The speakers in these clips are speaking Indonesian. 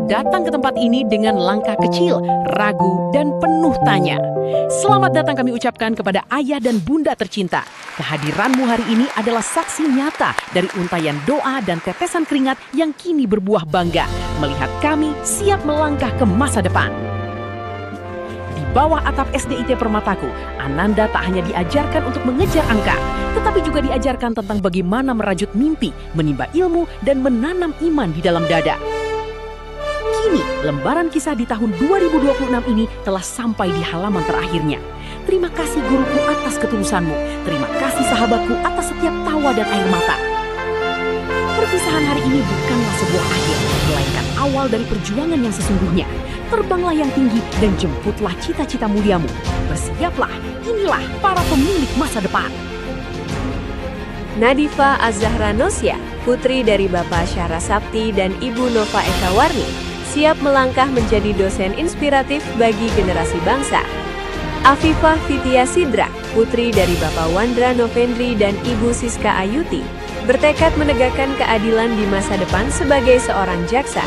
Anda datang ke tempat ini dengan langkah kecil, ragu, dan penuh tanya. Selamat datang kami ucapkan kepada ayah dan bunda tercinta. Kehadiranmu hari ini adalah saksi nyata dari untayan doa dan tetesan keringat yang kini berbuah bangga melihat kami siap melangkah ke masa depan. Di bawah atap SDIT Permataku, Ananda tak hanya diajarkan untuk mengejar angka, tetapi juga diajarkan tentang bagaimana merajut mimpi, menimba ilmu, dan menanam iman di dalam dada. Kini, lembaran kisah di tahun 2026 ini telah sampai di halaman terakhirnya. Terima kasih guruku atas ketulusanmu. Terima kasih sahabatku atas setiap tawa dan air mata. Perpisahan hari ini bukanlah sebuah akhir, melainkan awal dari perjuangan yang sesungguhnya. Terbanglah yang tinggi dan jemputlah cita-cita muliamu. Bersiaplah, inilah para pemilik masa depan. Nadifa Az-Zahra Nosya, putri dari Bapak Syahra Sapti dan Ibu Nova Eka Warni, siap melangkah menjadi dosen inspiratif bagi generasi bangsa. Afifah Fitia Sidra, putri dari Bapak Wandra Novendri dan Ibu Siska Ayuti, bertekad menegakkan keadilan di masa depan sebagai seorang jaksa.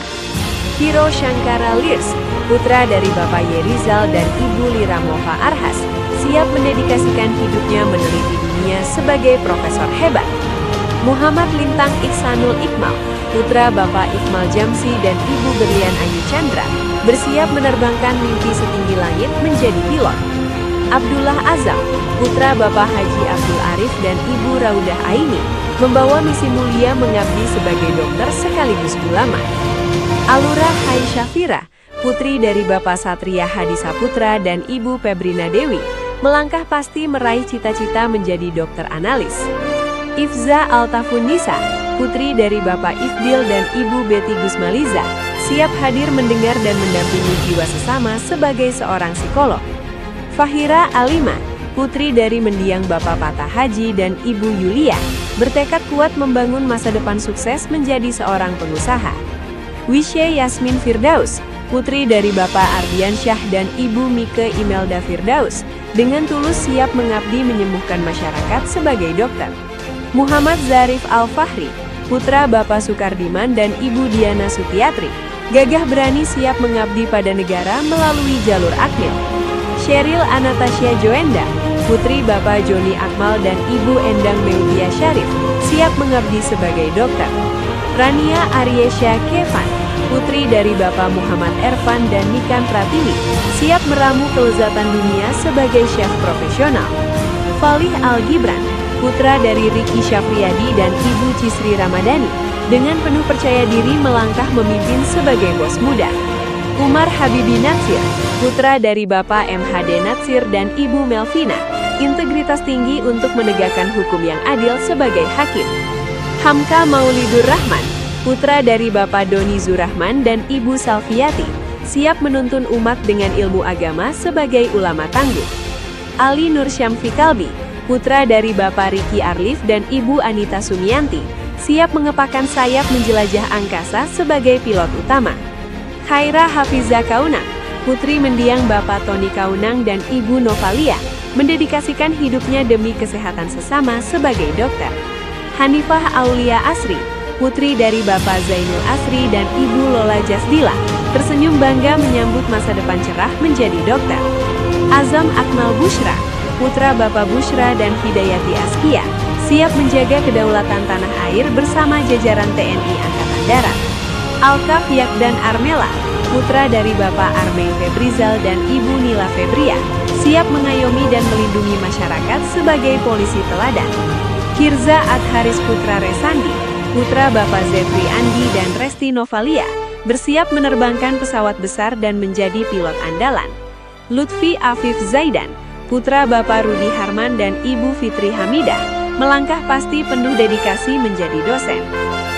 Hiro Shankara Lirs, putra dari Bapak Yerizal dan Ibu Lira Moha Arhas, siap mendedikasikan hidupnya meneliti dunia sebagai profesor hebat. Muhammad Lintang Ihsanul Iqmal, putra Bapak Iqmal Jamsi dan Ibu Berlian Ayu Chandra, bersiap menerbangkan mimpi setinggi langit menjadi pilot. Abdullah Azam, putra Bapak Haji Abdul Arif dan Ibu Raudah Aini, membawa misi mulia mengabdi sebagai dokter sekaligus ulama. Alura Hai Syafira, putri dari Bapak Satria Hadi Saputra dan Ibu Febrina Dewi, melangkah pasti meraih cita-cita menjadi dokter analis. Ifza Altafunisa, putri dari Bapak Ifdil dan Ibu Betty Gusmaliza, siap hadir mendengar dan mendampingi jiwa sesama sebagai seorang psikolog. Fahira Alima, putri dari mendiang Bapak Patah Haji dan Ibu Yulia, bertekad kuat membangun masa depan sukses menjadi seorang pengusaha. Wisye Yasmin Firdaus, putri dari Bapak Ardiansyah dan Ibu Mike Imelda Firdaus, dengan tulus siap mengabdi menyembuhkan masyarakat sebagai dokter. Muhammad Zarif Al-Fahri, putra Bapak Sukardiman dan Ibu Diana Sutiatri, gagah berani siap mengabdi pada negara melalui jalur akmil. Sheryl Anastasia Joenda, putri Bapak Joni Akmal dan Ibu Endang Meudia Syarif, siap mengabdi sebagai dokter. Rania Aryesya Kevan, putri dari Bapak Muhammad Ervan dan Nikan Pratini, siap meramu kelezatan dunia sebagai chef profesional. Falih Al-Gibran, putra dari Riki Syafriyadi dan Ibu Cisri Ramadhani, dengan penuh percaya diri melangkah memimpin sebagai bos muda. Umar Habibi Natsir, putra dari Bapak MHD Natsir dan Ibu Melvina, integritas tinggi untuk menegakkan hukum yang adil sebagai hakim. Hamka Maulidur Rahman, putra dari Bapak Doni Zurahman dan Ibu Salviati, siap menuntun umat dengan ilmu agama sebagai ulama tangguh. Ali Nur Syamfi Kalbi, putra dari Bapak Riki Arlif dan Ibu Anita Sumianti, siap mengepakkan sayap menjelajah angkasa sebagai pilot utama. Khaira Hafiza Kaunang, putri mendiang Bapak Tony Kaunang dan Ibu Novalia, mendedikasikan hidupnya demi kesehatan sesama sebagai dokter. Hanifah Aulia Asri, putri dari Bapak Zainul Asri dan Ibu Lola Jasdila, tersenyum bangga menyambut masa depan cerah menjadi dokter. Azam Akmal Bushra, putra Bapak Bushra dan Hidayati Askia, siap menjaga kedaulatan tanah air bersama jajaran TNI Angkatan Darat. Alkaf Yakdan Armela, putra dari Bapak Armei Febrizal dan Ibu Nila Febria, siap mengayomi dan melindungi masyarakat sebagai polisi teladan. Kirza Adharis Putra Resandi, putra Bapak Zefri Andi dan Resti Novalia, bersiap menerbangkan pesawat besar dan menjadi pilot andalan. Lutfi Afif Zaidan, putra Bapak Rudi Harman dan Ibu Fitri Hamidah, melangkah pasti penuh dedikasi menjadi dosen.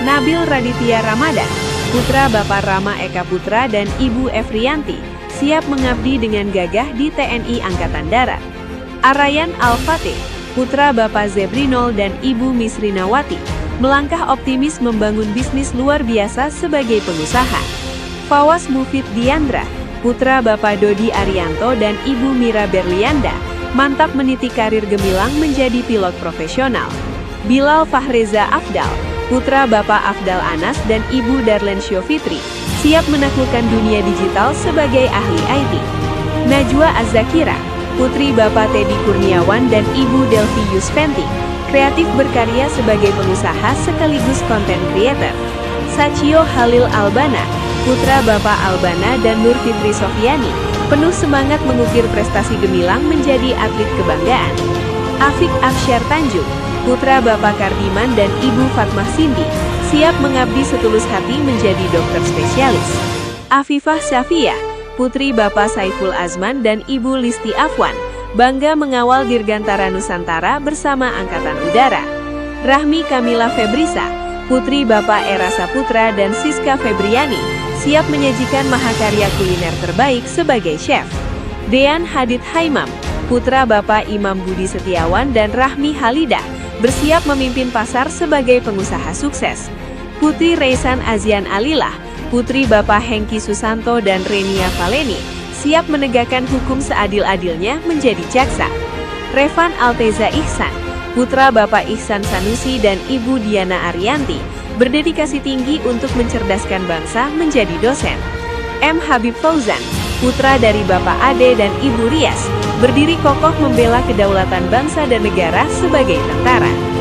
Nabil Raditya Ramadan, putra Bapak Rama Eka Putra dan Ibu Efrianti, siap mengabdi dengan gagah di TNI Angkatan Darat. Arayan Al-Fatih, putra Bapak Zebrinol dan Ibu Misrinawati, melangkah optimis membangun bisnis luar biasa sebagai pengusaha. Fawaz Mufid Diandra, putra Bapak Dodi Arianto dan Ibu Mira Berlianda, mantap meniti karir gemilang menjadi pilot profesional. Bilal Fahreza Afdal, putra Bapak Afdal Anas dan Ibu Darlen Syofitri, siap menaklukkan dunia digital sebagai ahli IT. Najwa Az-Zakira, putri Bapak Teddy Kurniawan dan Ibu Delvi Yusfenti, kreatif berkarya sebagai pengusaha sekaligus konten creator. Sachio Halil Albana, putra Bapak Albana dan Nur Fitri Sofiani, penuh semangat mengukir prestasi gemilang menjadi atlet kebanggaan. Afik Afsyar Tanjung, putra Bapak Kardiman dan Ibu Fatmah Cindy, siap mengabdi setulus hati menjadi dokter spesialis. Afifah Syafia, putri Bapak Saiful Azman dan Ibu Listi Afwan, bangga mengawal Dirgantara Nusantara bersama Angkatan Udara. Rahmi Kamila Febrisa, putri Bapak Era Saputra dan Siska Febriani, siap menyajikan mahakarya kuliner terbaik sebagai chef. Dean Hadid Haimam, putra Bapak Imam Budi Setiawan dan Rahmi Halidah, bersiap memimpin pasar sebagai pengusaha sukses. Putri Reisan Azian Alilah, putri Bapak Hengki Susanto dan Renia Valeni, siap menegakkan hukum seadil-adilnya menjadi jaksa. Revan Alteza Ihsan, putra Bapak Ihsan Sanusi dan Ibu Diana Arianti, berdedikasi tinggi untuk mencerdaskan bangsa menjadi dosen. M. Habib Fauzan, putra dari Bapak Ade dan Ibu Rias, berdiri kokoh membela kedaulatan bangsa dan negara sebagai tentara.